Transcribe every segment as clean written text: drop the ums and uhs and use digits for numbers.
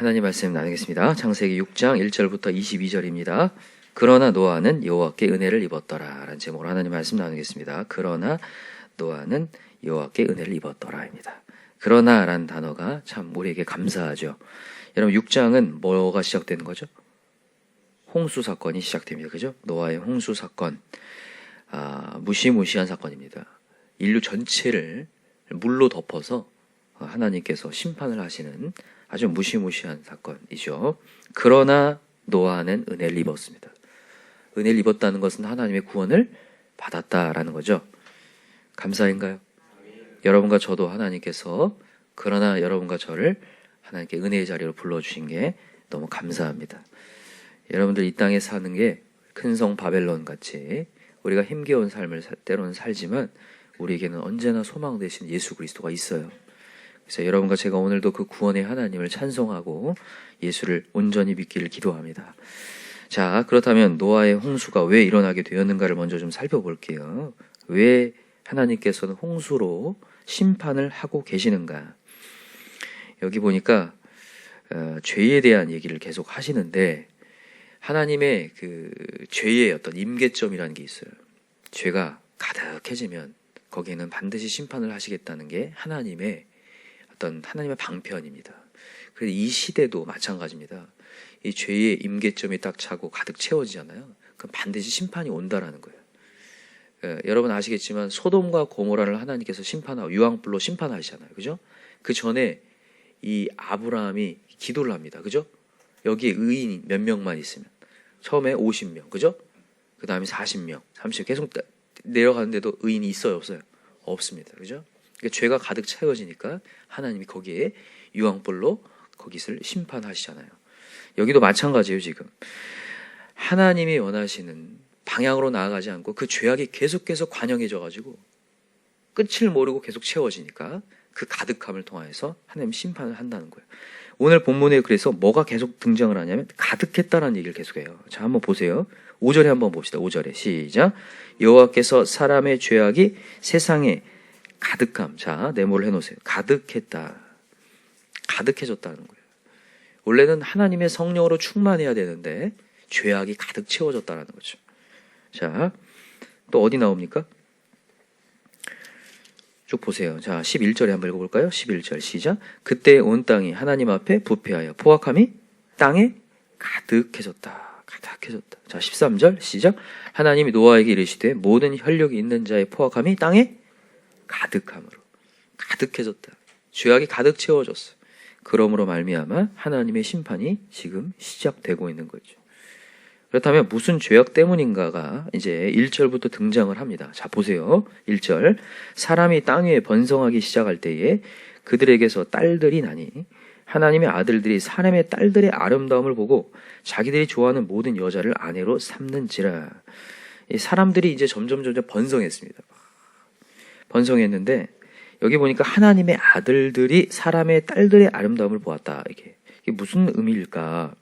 하나님 말씀 나누겠습니다. 창세기 6장 1절부터 22절입니다. 그러나 노아는 여호와께 은혜를 입었더라 라는 제목으로 하나님 말씀 나누겠습니다. 그러나 노아는 여호와께 은혜를 입었더라입니다. 그러나 라는 단어가 참 우리에게 감사하죠. 여러분 6장은 뭐가 시작되는 거죠? 홍수 사건이 시작됩니다. 그죠? 노아의 홍수 사건. 무시무시한 사건입니다. 인류 전체를 물로 덮어서 하나님께서 심판을 하시는 아주 무시무시한 사건이죠. 그러나 노아는 은혜를 입었습니다. 은혜를 입었다는 것은 하나님의 구원을 받았다라는 거죠. 감사인가요? 여러분과 저도 하나님께서 그러나 여러분과 저를 하나님께 은혜의 자리로 불러주신 게 너무 감사합니다. 여러분들 이 땅에 사는 게 큰 성 바벨론 같이 우리가 힘겨운 삶을 때로는 살지만 우리에게는 언제나 소망 되신 예수 그리스도가 있어요. 그래서 여러분과 제가 오늘도 그 구원의 하나님을 찬송하고 예수를 온전히 믿기를 기도합니다. 자, 그렇다면 노아의 홍수가 왜 일어나게 되었는가를 먼저 좀 살펴볼게요. 왜 하나님께서는 홍수로 심판을 하고 계시는가? 여기 보니까 죄에 대한 얘기를 계속 하시는데 하나님의 그 죄의 어떤 임계점이라는 게 있어요. 죄가 가득해지면 거기에는 반드시 심판을 하시겠다는 게 하나님의 방편입니다. 그래서 이 시대도 마찬가지입니다. 이 죄의 임계점이 딱 차고 가득 채워지잖아요. 그럼 반드시 심판이 온다라는 거예요. 여러분 아시겠지만 소돔과 고모라를 하나님께서 심판하고 유황불로 심판하시잖아요. 그죠? 그 전에 이 아브라함이 기도를 합니다. 그죠? 여기에 의인이 몇 명만 있으면 처음에 50명. 그죠? 그 다음에 40명, 30명 계속 내려가는데도 의인이 있어요? 없어요? 없습니다. 그죠? 그러니까 죄가 가득 채워지니까 하나님이 거기에 유황불로 거기를 심판하시잖아요. 여기도 마찬가지예요. 지금 하나님이 원하시는 방향으로 나아가지 않고 그 죄악이 계속해서 관영해져 가지고 끝을 모르고 계속 채워지니까 그 가득함을 통해서 하나님 심판을 한다는 거예요. 오늘 본문에 그래서 뭐가 계속 등장을 하냐면 가득했다라는 얘기를 계속해요. 자, 한번 보세요. 5절에 한번 봅시다. 5절에 시작. 여호와께서 사람의 죄악이 세상에 가득함. 자, 네모를 해놓으세요. 가득했다. 가득해졌다는 거예요. 원래는 하나님의 성령으로 충만해야 되는데 죄악이 가득 채워졌다는 거죠. 자, 또 어디 나옵니까? 쭉 보세요. 자, 11절에 한번 읽어볼까요? 11절 시작. 그때 온 땅이 하나님 앞에 부패하여 포악함이 땅에 가득해졌다. 가득해졌다. 자, 13절 시작. 하나님이 노아에게 이르시되 모든 혈육이 있는 자의 포악함이 땅에 가득함으로 가득해졌다. 죄악이 가득 채워졌어요. 그러므로 말미암아 하나님의 심판이 지금 시작되고 있는 거죠. 그렇다면 무슨 죄악 때문인가가 이제 1절부터 등장을 합니다. 자, 보세요. 1절. 사람이 땅 위에 번성하기 시작할 때에 그들에게서 딸들이 나니 하나님의 아들들이 사람의 딸들의 아름다움을 보고 자기들이 좋아하는 모든 여자를 아내로 삼는지라. 사람들이 이제 점점 번성했습니다. 번성했는데 여기 보니까 하나님의 아들들이 사람의 딸들의 아름다움을 보았다. 이게 무슨 의미일까?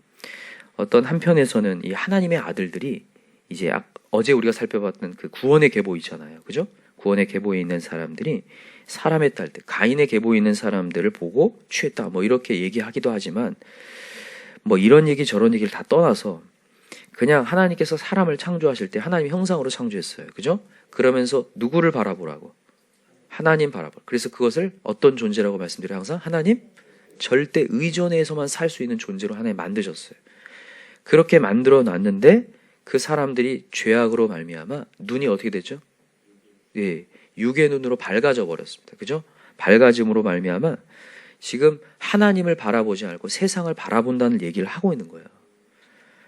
어떤 한편에서는 이 하나님의 아들들이 이제 어제 우리가 살펴봤던 그 구원의 계보 있잖아요. 그죠? 구원의 계보에 있는 사람들이 사람의 딸들, 가인의 계보에 있는 사람들을 보고 취했다. 뭐 이렇게 얘기하기도 하지만 뭐 이런 얘기 저런 얘기를 다 떠나서 그냥 하나님께서 사람을 창조하실 때 하나님 형상으로 창조했어요. 그죠? 그러면서 누구를 바라보라고? 하나님 바라보라. 그래서 그것을 어떤 존재라고 말씀드려요? 항상 하나님 절대 의존해서만 살 수 있는 존재로 하나님 만드셨어요. 그렇게 만들어 놨는데 그 사람들이 죄악으로 말미암아 눈이 어떻게 되죠? 예, 육의 눈으로 밝아져 버렸습니다. 그죠? 밝아짐으로 말미암아 지금 하나님을 바라보지 않고 세상을 바라본다는 얘기를 하고 있는 거예요.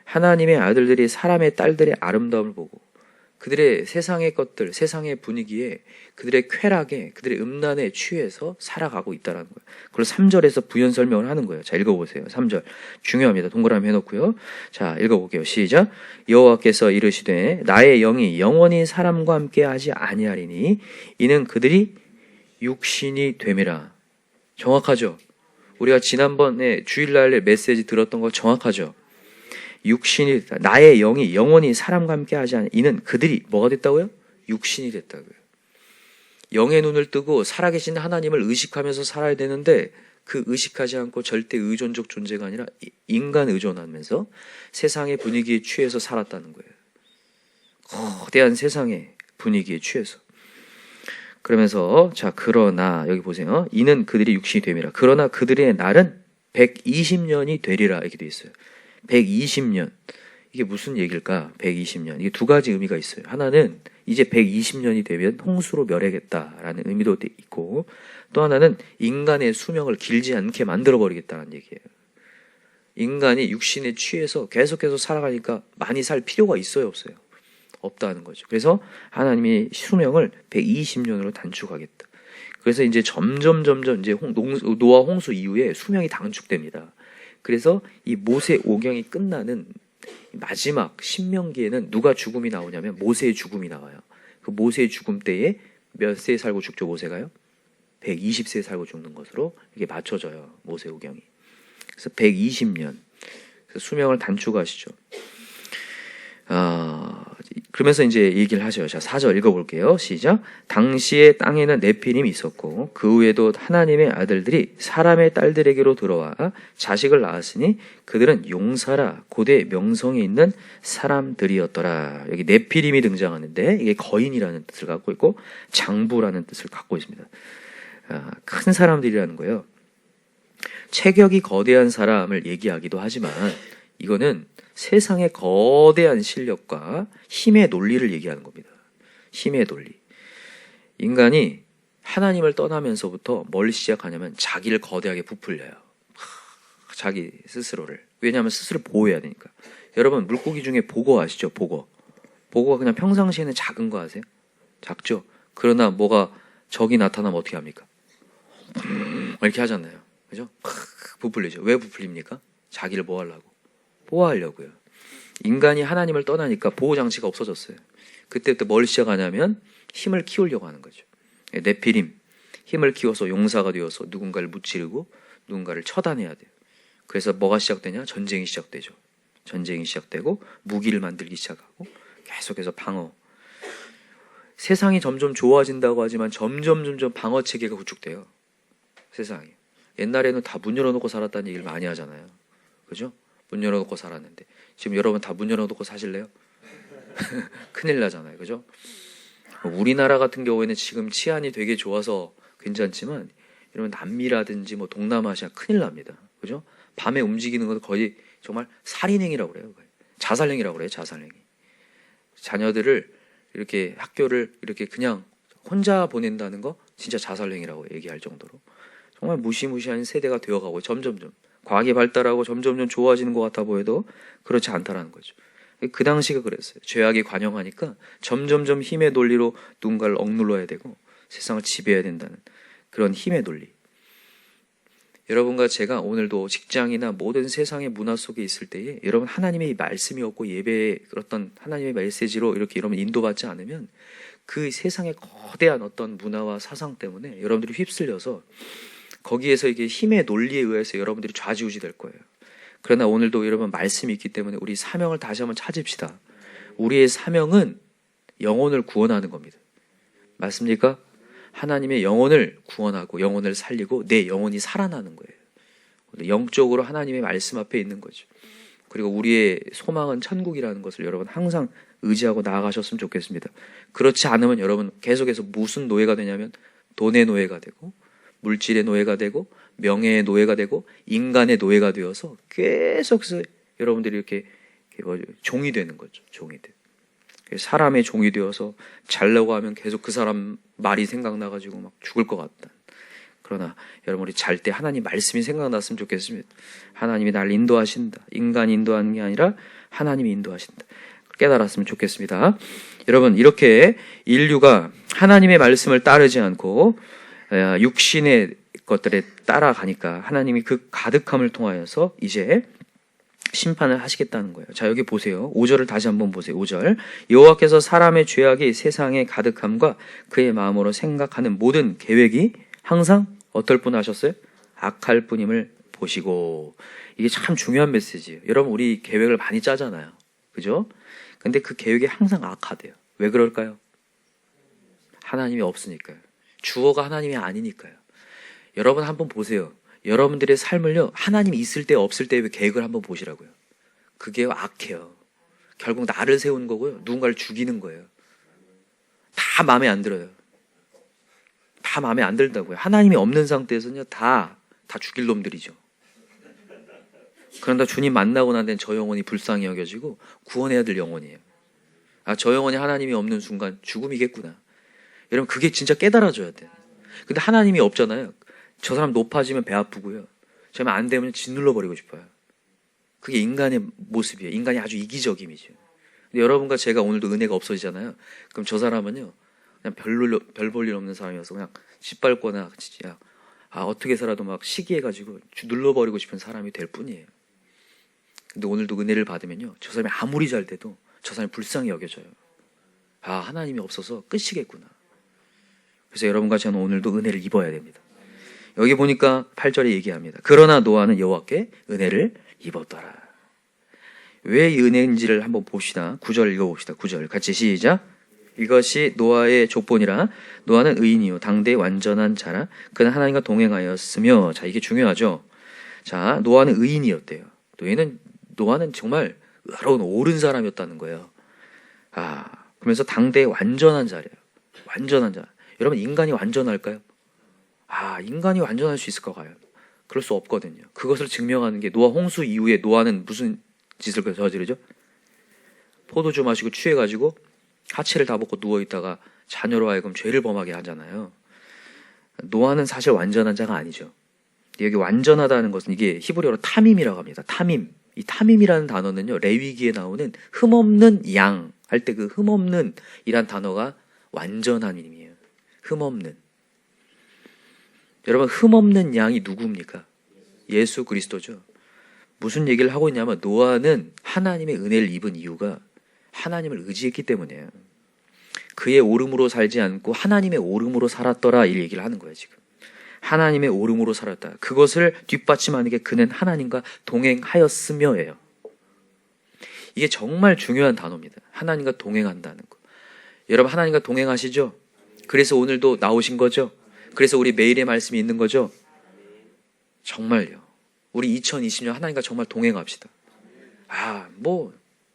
하나님의 아들들이 사람의 딸들의 아름다움을 보고 그들의 세상의 것들, 세상의 분위기에 그들의 쾌락에, 그들의 음란에 취해서 살아가고 있다는 거예요. 그걸 3절에서 부연 설명을 하는 거예요. 자, 읽어보세요. 3절. 중요합니다. 동그라미 해놓고요. 자, 읽어볼게요. 시작. 여호와께서 이르시되 나의 영이 영원히 사람과 함께 하지 아니하리니 이는 그들이 육신이 됨이라. 정확하죠? 우리가 지난번에 주일날 메시지 들었던 거 정확하죠? 육신이 됐다. 나의 영이 영원히 사람과 함께 하지 않은 이는 그들이 뭐가 됐다고요? 육신이 됐다고요. 영의 눈을 뜨고 살아계신 하나님을 의식하면서 살아야 되는데 그 의식하지 않고 절대 의존적 존재가 아니라 인간 의존하면서 세상의 분위기에 취해서 살았다는 거예요. 거대한 세상의 분위기에 취해서. 그러면서 자 그러나 여기 보세요. 이는 그들이 육신이 됨이라. 그러나 그들의 날은 120년이 되리라 이렇게 돼 있어요. 120년. 이게 무슨 얘기일까? 120년. 이게 두 가지 의미가 있어요. 하나는 이제 120년이 되면 홍수로 멸하겠다라는 의미도 있고, 또 하나는 인간의 수명을 길지 않게 만들어버리겠다는 얘기예요. 인간이 육신에 취해서 계속해서 살아가니까 많이 살 필요가 있어요, 없어요? 없다는 거죠. 그래서 하나님이 수명을 120년으로 단축하겠다. 그래서 이제 점점 이제 노아 홍수 이후에 수명이 단축됩니다. 그래서 이 모세 오경이 끝나는 마지막 신명기에는 누가 죽음이 나오냐면 모세의 죽음이 나와요. 그 모세의 죽음 때에 몇 세 살고 죽죠, 모세가요? 120세 살고 죽는 것으로 이게 맞춰져요, 모세 오경이. 그래서 120년. 그래서 수명을 단축하시죠. 그러면서 이제 얘기를 하죠. 자, 4절 읽어볼게요. 시작. 당시에 땅에는 네피림이 있었고 그 후에도 하나님의 아들들이 사람의 딸들에게로 들어와 자식을 낳았으니 그들은 용사라 고대 명성이 있는 사람들이었더라. 여기 네피림이 등장하는데 이게 거인이라는 뜻을 갖고 있고 장부라는 뜻을 갖고 있습니다. 큰 사람들이라는 거예요. 체격이 거대한 사람을 얘기하기도 하지만 이거는 세상의 거대한 실력과 힘의 논리를 얘기하는 겁니다. 힘의 논리. 인간이 하나님을 떠나면서부터 뭘 시작하냐면 자기를 거대하게 부풀려요. 자기 스스로를. 왜냐하면 스스로 보호해야 되니까. 여러분 물고기 중에 보고 아시죠? 보고. 보고가 그냥 평상시에는 작은 거 아세요? 작죠? 그러나 뭐가 적이 나타나면 어떻게 합니까? 이렇게 하잖아요. 그죠? 부풀리죠. 왜 부풀립니까? 자기를 뭐 하려고? 보호하려고요. 인간이 하나님을 떠나니까 보호장치가 없어졌어요. 그때부터 뭘 시작하냐면 힘을 키우려고 하는 거죠. 네피림, 힘을 키워서 용사가 되어서 누군가를 무찌르고 누군가를 처단해야 돼요. 그래서 뭐가 시작되냐? 전쟁이 시작되죠. 전쟁이 시작되고 무기를 만들기 시작하고 계속해서 방어. 세상이 점점 좋아진다고 하지만 점점 방어 체계가 구축돼요. 세상이. 옛날에는 다 문 열어놓고 살았다는 얘기를 많이 하잖아요. 그죠? 문 열어놓고 살았는데 지금 여러분 다 문 열어놓고 사실래요? 큰일 나잖아요. 그죠? 우리나라 같은 경우에는 지금 치안이 되게 좋아서 괜찮지만 이러면 남미라든지 뭐 동남아시아 큰일 납니다. 그죠? 밤에 움직이는 건 거의 정말 살인행위라고 그래요. 자살행위라고 그래요. 자살행위. 자녀들을 이렇게 학교를 이렇게 그냥 혼자 보낸다는 거 진짜 자살행위라고 얘기할 정도로 정말 무시무시한 세대가 되어가고 점점 과학이 발달하고 점점 좋아지는 것 같아 보여도 그렇지 않다라는 거죠. 그 당시가 그랬어요. 죄악이 관영하니까 점점 힘의 논리로 누군가를 억눌러야 되고 세상을 지배해야 된다는 그런 힘의 논리. 여러분과 제가 오늘도 직장이나 모든 세상의 문화 속에 있을 때에 여러분 하나님의 말씀이 없고 예배의 어떤 하나님의 메시지로 이렇게 여러분 인도받지 않으면 그 세상의 거대한 어떤 문화와 사상 때문에 여러분들이 휩쓸려서 거기에서 이게 힘의 논리에 의해서 여러분들이 좌지우지 될 거예요. 그러나 오늘도 여러분 말씀이 있기 때문에 우리 사명을 다시 한번 찾읍시다. 우리의 사명은 영혼을 구원하는 겁니다. 맞습니까? 하나님의 영혼을 구원하고 영혼을 살리고 내 영혼이 살아나는 거예요. 영적으로 하나님의 말씀 앞에 있는 거죠. 그리고 우리의 소망은 천국이라는 것을 여러분 항상 의지하고 나아가셨으면 좋겠습니다. 그렇지 않으면 여러분 계속해서 무슨 노예가 되냐면 돈의 노예가 되고 물질의 노예가 되고 명예의 노예가 되고 인간의 노예가 되어서 계속해서 여러분들이 이렇게 종이 되는 거죠. 종이 돼. 사람의 종이 되어서 잘려고 하면 계속 그 사람 말이 생각나가지고 막 죽을 것 같다. 그러나 여러분 우리 잘 때 하나님 말씀이 생각났으면 좋겠습니다. 하나님이 날 인도하신다. 인간이 인도하는 게 아니라 하나님이 인도하신다. 깨달았으면 좋겠습니다. 여러분 이렇게 인류가 하나님의 말씀을 따르지 않고 육신의 것들에 따라가니까 하나님이 그 가득함을 통하여서 이제 심판을 하시겠다는 거예요. 자, 여기 보세요. 5절을 다시 한번 보세요. 5절. 여호와께서 사람의 죄악이 세상의 가득함과 그의 마음으로 생각하는 모든 계획이 항상 어떨 뿐 하셨어요? 악할 뿐임을 보시고. 이게 참 중요한 메시지예요. 여러분 우리 계획을 많이 짜잖아요. 그죠? 근데 그 계획이 항상 악하대요. 왜 그럴까요? 하나님이 없으니까요. 주어가 하나님이 아니니까요. 여러분 한번 보세요. 여러분들의 삶을요, 하나님이 있을 때 없을 때의 계획을 한번 보시라고요. 그게 악해요. 결국 나를 세우는 거고요. 누군가를 죽이는 거예요. 다 마음에 안 들어요. 다 마음에 안 들다고요. 하나님이 없는 상태에서는요, 다 죽일 놈들이죠. 그런다 주님 만나고 난 데는 저 영혼이 불쌍히 여겨지고 구원해야 될 영혼이에요. 아, 저 영혼이 하나님이 없는 순간 죽음이겠구나. 여러분, 그게 진짜 깨달아져야 돼요. 근데 하나님이 없잖아요. 저 사람 높아지면 배 아프고요. 정말 안 되면 짓눌러버리고 싶어요. 그게 인간의 모습이에요. 인간이 아주 이기적임이죠. 근데 여러분과 제가 오늘도 은혜가 없어지잖아요. 그럼 저 사람은요, 그냥 별 볼 일 없는 사람이어서 그냥 짓밟거나 진짜 어떻게 해서라도 막 시기해가지고 눌러버리고 싶은 사람이 될 뿐이에요. 근데 오늘도 은혜를 받으면요, 저 사람이 아무리 잘 돼도 저 사람이 불쌍히 여겨져요. 하나님이 없어서 끝이겠구나. 그래서 여러분과 저는 오늘도 은혜를 입어야 됩니다. 여기 보니까 8절에 얘기합니다. 그러나 노아는 여호와께 은혜를 입었더라. 왜 이 은혜인지를 한번 봅시다. 9절 읽어봅시다. 9절 같이 시작. 이것이 노아의 족본이라. 노아는 의인이요 당대의 완전한 자라. 그는 하나님과 동행하였으며. 자, 이게 중요하죠. 자, 노아는 의인이었대요. 노아는 정말 의로운 옳은 사람이었다는 거예요. 그러면서 당대의 완전한 자래요. 완전한 자. 여러분, 인간이 완전할까요? 인간이 완전할 수 있을까 봐요. 그럴 수 없거든요. 그것을 증명하는 게 노아 홍수 이후에 노아는 무슨 짓을 저지르죠? 포도주 마시고 취해가지고 하체를 다 벗고 누워있다가 자녀로 하여금 죄를 범하게 하잖아요. 노아는 사실 완전한 자가 아니죠. 여기 완전하다는 것은 이게 히브리어로 타밈이라고 합니다. 타밈. 이 타밈이라는 단어는요, 레위기에 나오는 흠없는 양 할 때 그 흠없는 이란 단어가 완전한 의미예요. 흠없는. 여러분, 흠없는 양이 누구입니까? 예수 그리스도죠. 무슨 얘기를 하고 있냐면 노아는 하나님의 은혜를 입은 이유가 하나님을 의지했기 때문이에요. 그의 오름으로 살지 않고 하나님의 오름으로 살았더라, 이 얘기를 하는 거예요. 지금 하나님의 오름으로 살았다. 그것을 뒷받침하는 게 그는 하나님과 동행하였으며예요. 이게 정말 중요한 단어입니다. 하나님과 동행한다는 거. 여러분, 하나님과 동행하시죠? 그래서 오늘도 나오신 거죠? 그래서 우리 매일의 말씀이 있는 거죠? 정말요. 우리 2020년 하나님과 정말 동행합시다.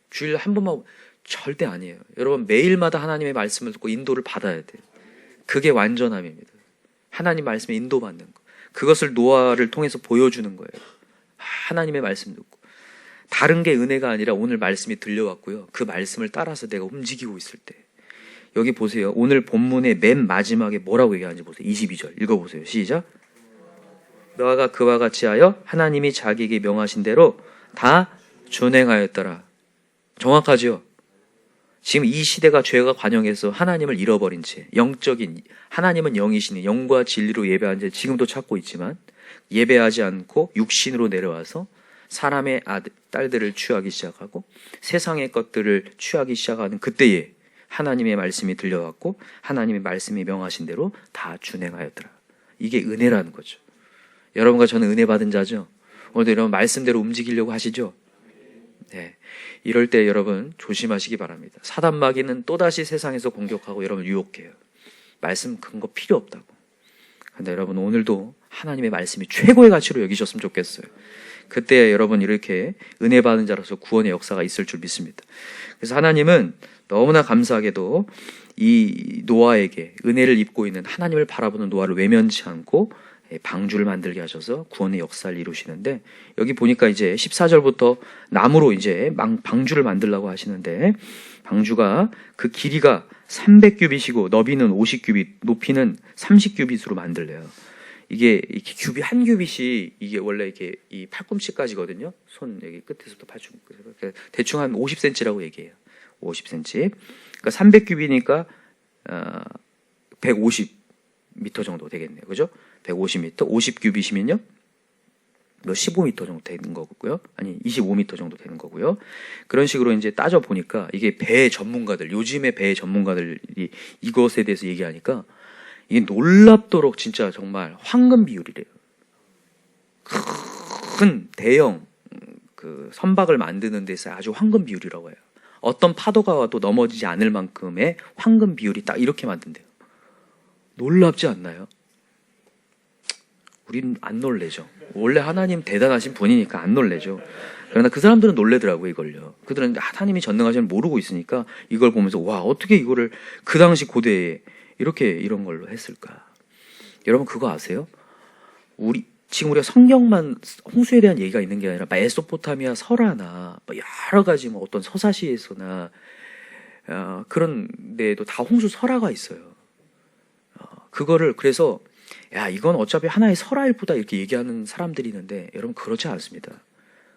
주일 한 번만, 절대 아니에요. 여러분, 매일마다 하나님의 말씀을 듣고 인도를 받아야 돼요. 그게 완전함입니다. 하나님 말씀에 인도받는 거. 그것을 노아를 통해서 보여주는 거예요. 하나님의 말씀 듣고. 다른 게 은혜가 아니라 오늘 말씀이 들려왔고요. 그 말씀을 따라서 내가 움직이고 있을 때. 여기 보세요. 오늘 본문의 맨 마지막에 뭐라고 얘기하는지 보세요. 22절 읽어보세요. 시작. 노아가 그와 같이 하여 하나님이 자기에게 명하신 대로 다 준행하였더라. 정확하죠? 지금 이 시대가 죄가 관영해서 하나님을 잃어버린 채, 영적인, 하나님은 영이시니 영과 진리로 예배한 채 지금도 찾고 있지만 예배하지 않고 육신으로 내려와서 사람의 딸들을 취하기 시작하고 세상의 것들을 취하기 시작하는 그때에 하나님의 말씀이 들려왔고 하나님의 말씀이 명하신 대로 다 준행하였더라. 이게 은혜라는 거죠. 여러분과 저는 은혜 받은 자죠. 오늘도 여러분 말씀대로 움직이려고 하시죠. 네, 이럴 때 여러분 조심하시기 바랍니다. 사단 마귀는 또다시 세상에서 공격하고 여러분을 유혹해요. 말씀 근거 필요 없다고. 그런데 여러분 오늘도 하나님의 말씀이 최고의 가치로 여기셨으면 좋겠어요. 그때 여러분 이렇게 은혜 받은 자로서 구원의 역사가 있을 줄 믿습니다. 그래서 하나님은 너무나 감사하게도 이 노아에게 은혜를 입고 있는 하나님을 바라보는 노아를 외면치 않고 방주를 만들게 하셔서 구원의 역사를 이루시는데, 여기 보니까 이제 14절부터 나무로 이제 방주를 만들라고 하시는데, 방주가 그 길이가 300규빗이고 너비는 50규빗, 높이는 30규빗으로 만들래요. 이게 규빗 한 규빗이 이게 원래 이렇게 이 팔꿈치까지거든요. 손 여기 끝에서부터 팔꿈치, 대충 한 50cm라고 얘기해요. 50cm. 그러니까 300규빗이니까 150m 정도 되겠네요. 그죠? 150m, 50규빗이면요. 15m 정도 되는 거고요. 아니, 25m 정도 되는 거고요. 그런 식으로 이제 따져 보니까 이게 배 전문가들, 요즘의 배 전문가들이 이것에 대해서 얘기하니까 이게 놀랍도록 진짜 정말 황금 비율이래요. 큰 대형 그 선박을 만드는 데서 아주 황금 비율이라고 해요. 어떤 파도가 와도 넘어지지 않을 만큼의 황금 비율이 딱 이렇게 만든대요. 놀랍지 않나요? 우린 안 놀래죠. 원래 하나님 대단하신 분이니까 안 놀래죠. 그러나 그 사람들은 놀래더라고요, 이걸요. 그들은 하나님이 전능하시는 모르고 있으니까 이걸 보면서 와, 어떻게 이거를 그 당시 고대에 이렇게 이런 걸로 했을까? 여러분 그거 아세요? 지금 우리가 성경만 홍수에 대한 얘기가 있는 게 아니라 메소포타미아 설화나 뭐 여러 가지 뭐 어떤 서사시에서나 그런 데에도 다 홍수 설화가 있어요. 그거를 그래서 야, 이건 어차피 하나의 설화일 뿐이다 이렇게 얘기하는 사람들이 있는데 여러분 그렇지 않습니다.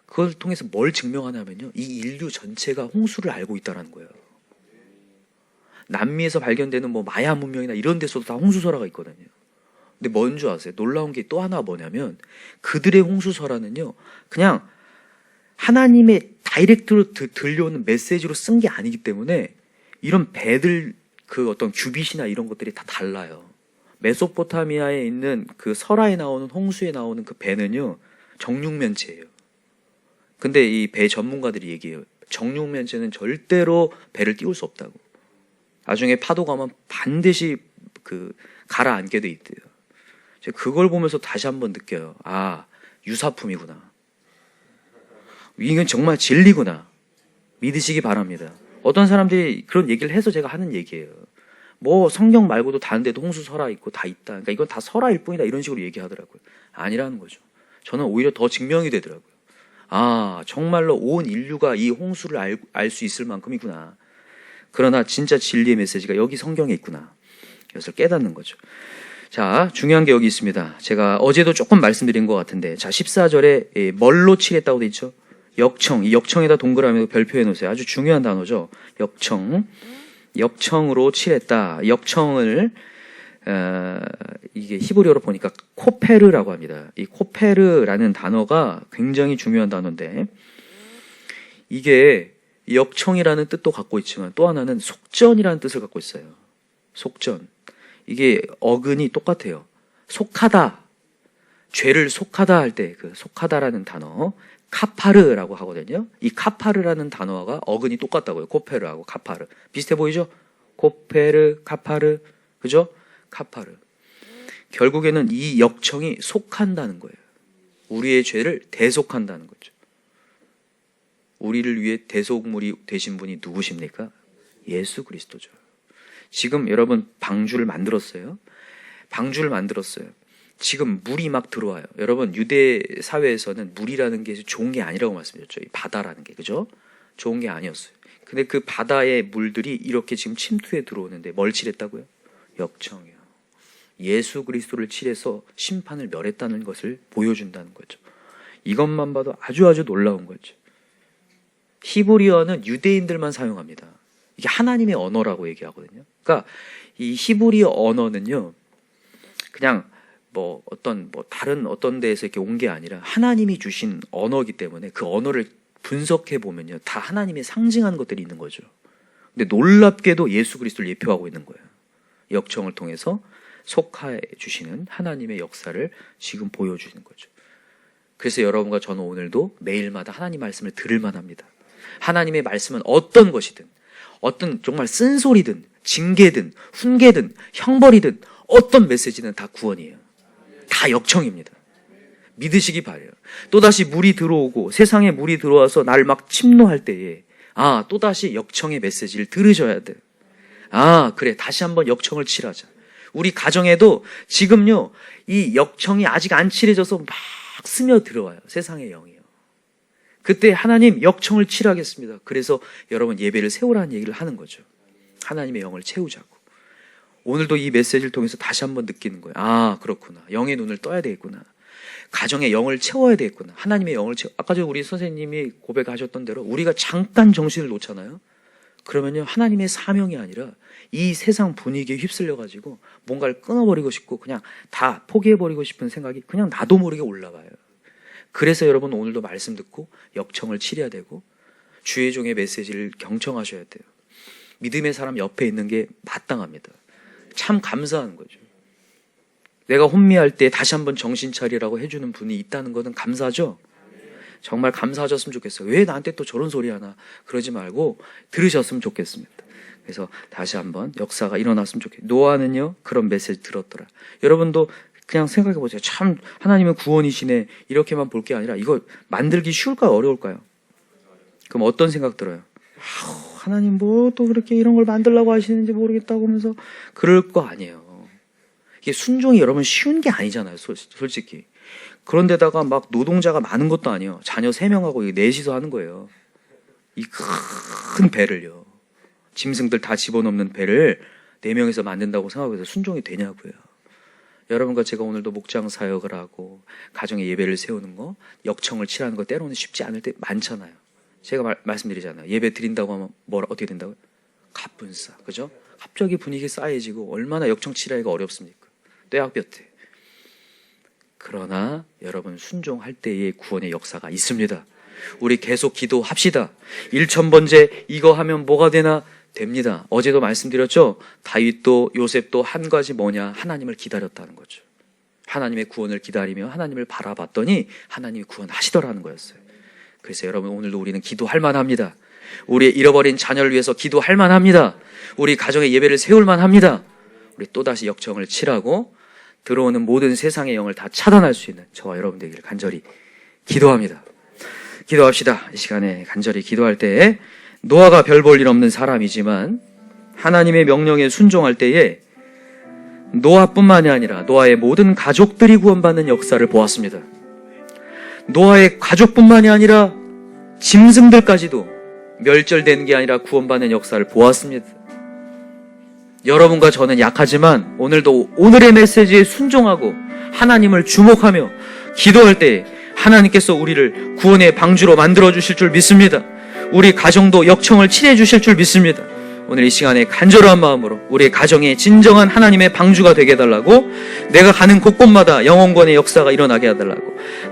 그걸 통해서 뭘 증명하냐면요, 이 인류 전체가 홍수를 알고 있다는 거예요. 남미에서 발견되는 뭐 마야 문명이나 이런 데서도 다 홍수 설화가 있거든요. 근데 뭔 줄 아세요? 놀라운 게 또 하나 뭐냐면 그들의 홍수 설화는요, 그냥 하나님의 다이렉트로 들려오는 메시지로 쓴 게 아니기 때문에 이런 배들 그 어떤 규빗이나 이런 것들이 다 달라요. 메소포타미아에 있는 그 설화에 나오는 홍수에 나오는 그 배는요, 정육면체예요. 근데 이 배 전문가들이 얘기해요. 정육면체는 절대로 배를 띄울 수 없다고. 나중에 파도가 오면 반드시 그 가라앉게 돼 있대요. 제가 그걸 보면서 다시 한번 느껴요. 아, 유사품이구나. 이건 정말 진리구나. 믿으시기 바랍니다. 어떤 사람들이 그런 얘기를 해서 제가 하는 얘기예요. 뭐 성경 말고도 다른 데도 홍수 설화 있고 다 있다. 그러니까 이건 다 설화일 뿐이다. 이런 식으로 얘기하더라고요. 아니라는 거죠. 저는 오히려 더 증명이 되더라고요. 아, 정말로 온 인류가 이 홍수를 알 수 있을 만큼이구나. 그러나 진짜 진리의 메시지가 여기 성경에 있구나. 이것을 깨닫는 거죠. 자, 중요한 게 여기 있습니다. 제가 어제도 조금 말씀드린 것 같은데, 자, 14절에 뭘로 칠했다고 돼 있죠? 역청. 이 역청에다 동그라미로 별표해 놓으세요. 아주 중요한 단어죠. 역청. 역청으로 칠했다. 역청을 이게 히브리어로 보니까 코페르라고 합니다. 이 코페르라는 단어가 굉장히 중요한 단어인데, 이게 역청이라는 뜻도 갖고 있지만 또 하나는 속전이라는 뜻을 갖고 있어요. 속전. 이게 어근이 똑같아요. 속하다. 죄를 속하다 할 때 그 속하다라는 단어 카파르라고 하거든요. 이 카파르라는 단어가 어근이 똑같다고요. 코페르하고 카파르. 비슷해 보이죠? 코페르, 카파르. 그죠? 카파르. 결국에는 이 역청이 속한다는 거예요. 우리의 죄를 대속한다는 거죠. 우리를 위해 대속물이 되신 분이 누구십니까? 예수 그리스도죠. 지금 여러분 방주를 만들었어요. 방주를 만들었어요. 지금 물이 막 들어와요. 여러분 유대 사회에서는 물이라는 게 좋은 게 아니라고 말씀드렸죠. 이 바다라는 게, 그죠? 좋은 게 아니었어요. 근데 그 바다의 물들이 이렇게 지금 침투해 들어오는데 뭘 칠했다고요? 역청이요. 예수 그리스도를 칠해서 심판을 멸했다는 것을 보여준다는 거죠. 이것만 봐도 아주 놀라운 거죠. 히브리어는 유대인들만 사용합니다. 이게 하나님의 언어라고 얘기하거든요. 그러니까 이 히브리어 언어는요, 그냥 다른 어떤 데에서 이렇게 온 게 아니라 하나님이 주신 언어이기 때문에 그 언어를 분석해 보면요, 다 하나님의 상징하는 것들이 있는 거죠. 근데 놀랍게도 예수 그리스도를 예표하고 있는 거예요. 역청을 통해서 속하해 주시는 하나님의 역사를 지금 보여주는 거죠. 그래서 여러분과 저는 오늘도 매일마다 하나님 말씀을 들을 만합니다. 하나님의 말씀은 어떤 것이든, 어떤 정말 쓴소리든 징계든 훈계든 형벌이든 어떤 메시지는 다 구원이에요. 다 역청입니다. 믿으시기 바라요. 또다시 물이 들어오고 세상에 물이 들어와서 나를 막 침노할 때에 또다시 역청의 메시지를 들으셔야 돼요. 그래, 다시 한번 역청을 칠하자. 우리 가정에도 지금요, 이 역청이 아직 안 칠해져서 막 스며들어와요. 세상의 영이요. 그때 하나님 역청을 칠하겠습니다. 그래서 여러분 예배를 세우라는 얘기를 하는 거죠. 하나님의 영을 채우자고. 오늘도 이 메시지를 통해서 다시 한번 느끼는 거예요. 그렇구나. 영의 눈을 떠야 되겠구나. 가정의 영을 채워야 되겠구나. 하나님의 영을 아까 전 우리 선생님이 고백하셨던 대로 우리가 잠깐 정신을 놓잖아요. 그러면요, 하나님의 사명이 아니라 이 세상 분위기에 휩쓸려가지고 뭔가를 끊어버리고 싶고 그냥 다 포기해버리고 싶은 생각이 그냥 나도 모르게 올라와요. 그래서 여러분 오늘도 말씀 듣고 역청을 치려야 되고 주의 종의 메시지를 경청하셔야 돼요. 믿음의 사람 옆에 있는 게 마땅합니다. 참 감사한 거죠. 내가 혼미할 때 다시 한번 정신 차리라고 해주는 분이 있다는 것은 감사죠. 정말 감사하셨으면 좋겠어요. 왜 나한테 또 저런 소리 하나 그러지 말고 들으셨으면 좋겠습니다. 그래서 다시 한번 역사가 일어났으면 좋겠어요. 노아는요 그런 메시지 들었더라. 여러분도 그냥 생각해 보세요. 참 하나님은 구원이시네. 이렇게만 볼 게 아니라 이거 만들기 쉬울까요? 어려울까요? 그럼 어떤 생각 들어요? 하나님 뭐 또 그렇게 이런 걸 만들라고 하시는지 모르겠다고 하면서 그럴 거 아니에요. 이게 순종이 여러분 쉬운 게 아니잖아요. 솔직히. 그런데다가 막 노동자가 많은 것도 아니에요. 자녀 3명하고 넷이서 하는 거예요. 이 큰 배를요. 짐승들 다 집어넣는 배를 4명이서 만든다고 생각해서 순종이 되냐고요. 여러분과 제가 오늘도 목장 사역을 하고 가정에 예배를 세우는 거, 역청을 치라는 거 때로는 쉽지 않을 때 많잖아요. 제가 말씀드리잖아요. 예배 드린다고 하면 어떻게 된다고요? 갑분싸. 그죠? 갑자기 분위기 싸해지고 얼마나 역청 치라기가 어렵습니까? 떼학볕에. 그러나 여러분 순종할 때의 구원의 역사가 있습니다. 우리 계속 기도합시다. 1000번째 이거 하면 뭐가 되나? 됩니다. 어제도 말씀드렸죠? 다윗도 요셉도 한 가지 뭐냐? 하나님을 기다렸다는 거죠. 하나님의 구원을 기다리며 하나님을 바라봤더니 하나님이 구원하시더라는 거였어요. 그래서 여러분 오늘도 우리는 기도할 만합니다. 우리의 잃어버린 자녀를 위해서 기도할 만합니다. 우리 가정의 예배를 세울 만합니다. 우리 또다시 역청을 치라고 들어오는 모든 세상의 영을 다 차단할 수 있는 저와 여러분 되기를 간절히 기도합니다. 기도합시다. 이 시간에 간절히 기도할 때에 노아가 별 볼 일 없는 사람이지만 하나님의 명령에 순종할 때에 노아뿐만이 아니라 노아의 모든 가족들이 구원받는 역사를 보았습니다. 노아의 가족뿐만이 아니라 짐승들까지도 멸절되는 게 아니라 구원받는 역사를 보았습니다. 여러분과 저는 약하지만 오늘도 오늘의 메시지에 순종하고 하나님을 주목하며 기도할 때 하나님께서 우리를 구원의 방주로 만들어주실 줄 믿습니다. 우리 가정도 역청을 칠해 주실 줄 믿습니다. 오늘 이 시간에 간절한 마음으로 우리 가정에 진정한 하나님의 방주가 되게 해달라고, 내가 가는 곳곳마다 영혼권의 역사가 일어나게 해달라고,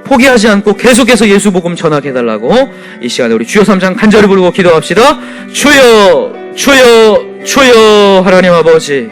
포기하지 않고 계속해서 예수 복음 전하게 해달라고 이 시간에 우리 주여 3장 간절히 부르고 기도합시다. 주여 주여 주여 하나님 아버지.